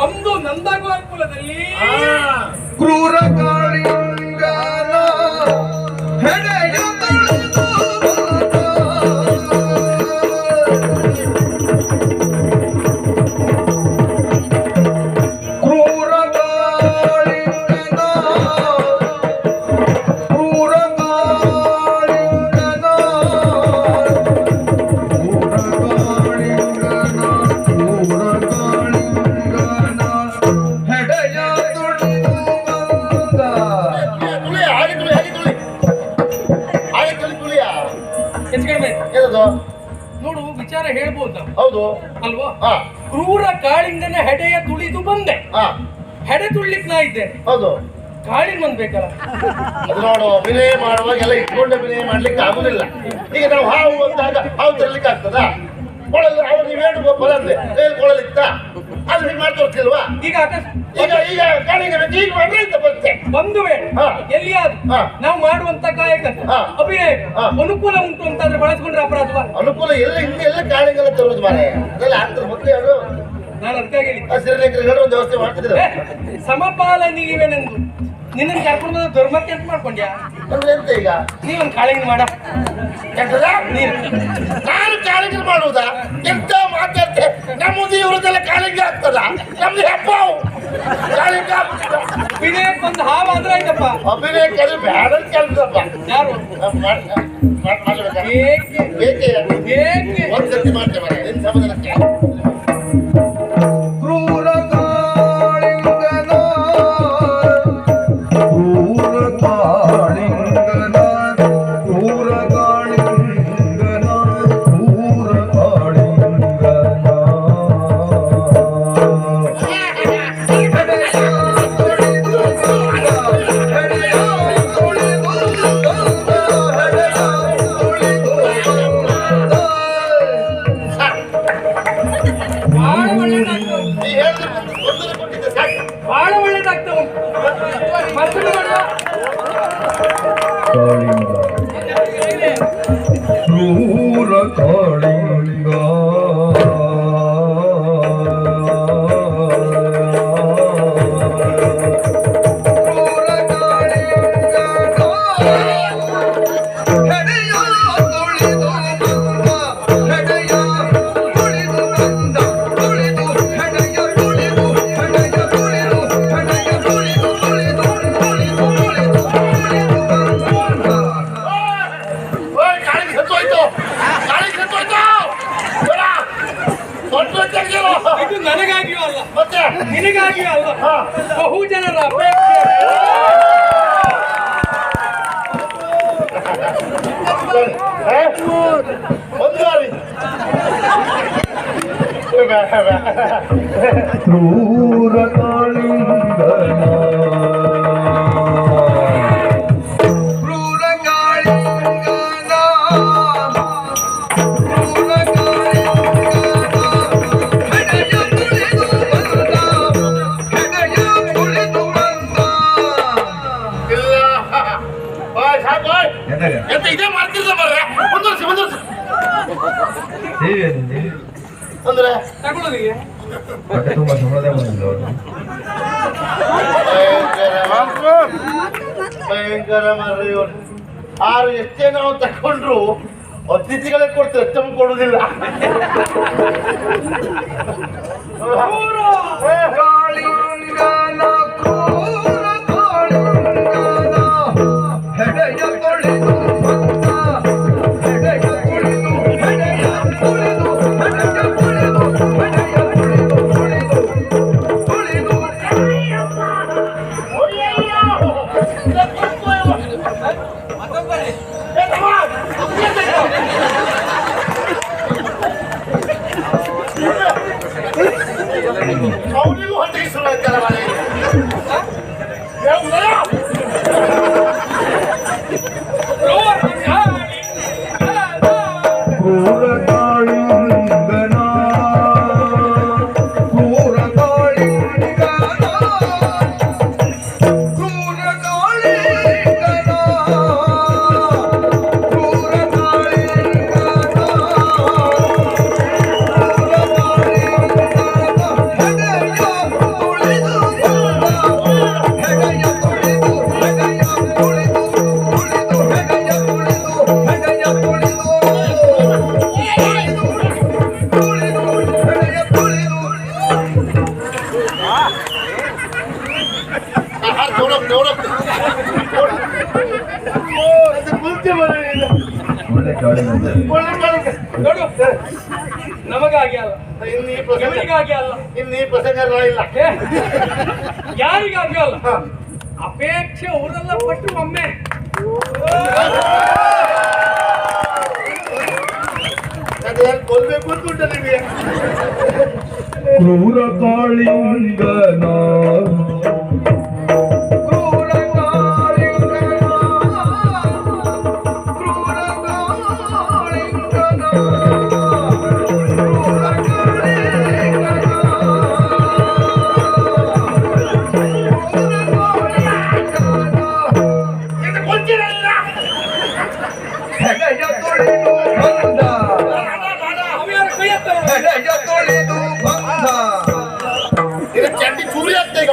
ಒಂದು ನಂದಗೋಕುಲದಲ್ಲಿ ಕ್ರೂರ ಕಾಳಿಂಗನ ಹೆಡೆಯ ತೊಳೆದು ಕ್ರೂರ ಕಾಳಿಂಗನ ಕ್ರೂರ ಕಾಳಿಂಗನ ಕ್ರೂರ ಕಾಳಿಂಗನ ಕ್ರೂರ ಕಾಳಿಂಗನ ಹೆಡೆಯ ತೊಳೆದು ಬಂದ ನೋಡು ವಿಚಾರ ಹೇಳ್ಬೋದು ಹೌದು ಅಲ್ವಾ? ಕ್ರೂರ ಕಾಳಿಂಗನ ಹೆಡೆಯ ತುಳಿದು ಬಂದೆ. ಹೆಡೆ ತುಳಿಲಿಕ್ಕೆ ನಾ ಇದ್ದೆ, ಹೌದು. ಕಾಳಿಂಗ್ ಒಂದ್ ಬೇಕಲ್ಲ. ಅದು ನೋಡು, ಅಭಿನಯ ಮಾಡುವಾಗೆಲ್ಲ ಇಟ್ಕೊಂಡು ಅಭಿನಯ ಮಾಡ್ಲಿಕ್ಕೆ ಆಗುದಿಲ್ಲ. ಈಗ ನಾವು ಹಾವು ಅಂದಾಗ ಹಾವು ತರಲಿಕ್ಕೆ ಆಗ್ತದ? ಕೊಳಲು ಅವ್ರು ನೀವೇನು ಬರಂದೆ ಕೊಳಲಿತ್ತ ಅದು ನೀವು ಮಾಡಿ ತೋರಿಸ್ತಿಲ್ವಾ? ಈಗ ಈಗ ಈಗ ಕಾಳಿಂಗ ಈಗ ಮಾಡ್ರೆ ಅಂತ ಬರುತ್ತೆ. ಒಂದು ವೇಳೆ ಎಲ್ಲಿಯಾದ್ರು ನಾವು ಮಾಡುವಂತ ಕಾಯಕ ಅಭಿನಯ ಅನುಕೂಲ ಉಂಟು ಅಂತಾದ್ರೆ ಬಳಸ್ಕೊಂಡ್ರೆ ಅಪರಾಧವಾ? ಅನುಕೂಲ ಎಲ್ಲ ಹಿಂಗೆಲ್ಲ ಕಾಳಿಂಗೆಲ್ಲ ತರೋದು ಮಾರೆ, ಅದೆಲ್ಲ ಆಗ್ತದೆ. ಮೊದಲೇ ಅವರು ನಾನು ಅದಕ್ಕಾಗಿ ಶ್ರೀಲಂಕಾ ಒಂದು ವ್ಯವಸ್ಥೆ ಮಾಡ್ತಿದ್ರು. ಸಮಪಾಲ ನೀವೇನೆಂದು ನಿನ್ನ ಕರ್ಕೊಂಡು ಧರ್ಮಕ್ಕೆ ಅಂತ ಮಾಡ್ಕೊಂಡ್ಯಾ? ಅಂದ್ರೆ ಎಂತ ಈಗ ನೀವೊಂದು ಕಾಳಿಂಗ್ ಮಾಡ. ನಾನು ಕಾಳಿಂಗ ಮಾಡುವುದಾ? ಎಂತ ಮಾತಾಡ್ತೆ? ನಮ್ಮದು ಇವ್ರದ್ದೆಲ್ಲ ಕಾಳಿಂಗ ಆಗ್ತದ? ನಮ್ದು ಹಬ್ಬ ಕಾಳಿಂಗ ವಿನಯಕ್ಕೊಂದು ಹಾವಾದ್ರೆ ಆಯ್ತಪ್ಪ. ಅಭಿನಯಕ್ಕೆ ಅದು ಬ್ಯಾಡ ಕೆಲಸಪ್ಪ. ಯಾರು ಒಂದ್ಸತಿ ಮಾಡ್ತೇವೆ ನಿನ್ ಸಮಾಧಾನಕ್ಕೆ. ಕ್ರೂರ ಕಾಳಿಂಗನ ಕ್ರೂರ ಕಾಳಿಂಗನ ಕ್ರೂರ ಕಾಳಿಂಗನ ಕ್ರೂರ ಕಾಳಿಂಗನ ಬಹಳ ಒಳ್ಳೇದಾಗ್ತಾ ಉಂಟು. ಮತ್ತೊಂದು ಮಾಡುವ ಕಾಳಿಂಗ ಕ್ರೂರ ಕಾಳಿಂಗ ಕ್ರೂರ ಕಾಳಿಂಗ ಹೆಡೆಯ ತೊಳೆದು ಬಂದ ಹೆಡೆಯ ತೊಳೆದು ಬಂದ ತೊಳೆದು ಹೆಡೆಯ ತೊಳೆದು ಹೆಡೆಯ ತೊಳೆದು ಹೆಡೆಯ ತೊಳೆದು ತೊಳೆದು ತೊಳೆದು ತೊಳೆದು ತೊಳೆದು ಬಂದ ಕಾಳಿಂಗ ಸತ್ತೋಯ್ತು, ಕಾಳಿಂಗ ಸತ್ತೋಯ್ತು. ಇದು ನನಗಾಗಿಯೂ ಅಲ್ಲ, ಮತ್ತೆ ನಿನಗಾಗಿಯೂ ಅಲ್ಲ, ಬಹು ಜನರ ಅಪೇಕ್ಷೆ. ಒಂದು ಬಾರಿ ಕ್ರೂರ ಕಾಳಿಂಗನ ಕ್ರೂರ ಕಾಳಿಂಗನ ಕ್ರೂರ ಕಾಳಿಂಗನ ಹೆಡೆಯ ತುಳಿದು ಬಂದ ಹೆಡೆಯ ತುಳಿದು ಬಂದ. ಇಲ್ಲ ಸಾಕು ಎಂತ ಇದೇ ಮಾಡ್ತಿರ್ಲ ಬರ್ರೆ. ಮುಂದುವರ್ಸಿ ಅಂದ್ರೆ ತಗೊಳ್ಳೋದಿಗೆ ತುಂಬಾ ಸಂಬಳದ ಬಂದಿಲ್ಲ ಭಯಂಕರ ಮರ್ರಿ. ಆರು ಎಷ್ಟೇ ನಾವು ತಕೊಂಡ್ರು ಅತಿಥಿಗಳೇ ಕೊಡ್ತಾರೆ, ಅಷ್ಟೊಂದು ಕೊಡುವುದಿಲ್ಲ. ಕಾಳಿಂಗನ ಕ್ರೂರ ಕಾಳಿಂಗನ ಹೆಡೆಯ ತೊಳೆದು ಬಂದ ಹೆಡೆಯ ತೊಳೆದು ಹೆಡೆಯ ತೊಳೆದು ಹೆಡೆಯ ತೊಳೆದು ಹೆಡೆಯ ತೊಳೆದು ತೊಳೆದು ತೊಳೆದು ನೋಡು ನಮಗಾಗಿ ಅಲ್ಲ, ಇನ್ನು ಈ ಪ್ರಸಂಗ ಇವರಿಗಾಗಿ ಅಲ್ಲ, ಇಲ್ಲ. ಏ, ಯಾರಿಗಾಗಿ ಅಲ್ಲ, ಅಪೇಕ್ಷೆ ಅವರೆಲ್ಲ ಪಟ್ಟು ಒಮ್ಮೆ ಅದನ್ನು ಕೊಲ್ಬೇಕು ಅಂತ ಉಂಟ ನಿಮಗೆ. ಕ್ರೂರ ಕಾಳಿಂಗನ ಕ್ರೂರ ಕಾಳಿಂಗನ ಕ್ರೂರ ಕಾಳಿಂಗನ ಕ್ರೂರ ಇದು ಕೊಂಚಿರಲ್ಲ. ಹೆಡೆಯ ತೊಳೆದು ಬಂದ ಅವ್ಯಾರ ಕೈ ಎತ್ತಲ್ಲ. ಹೆಡೆಯ ತೊಳೆದು ಬಂದ ಇದು ಚಂಡಿ ಚೂರಿ ಆಗ್ತಾ ಈಗ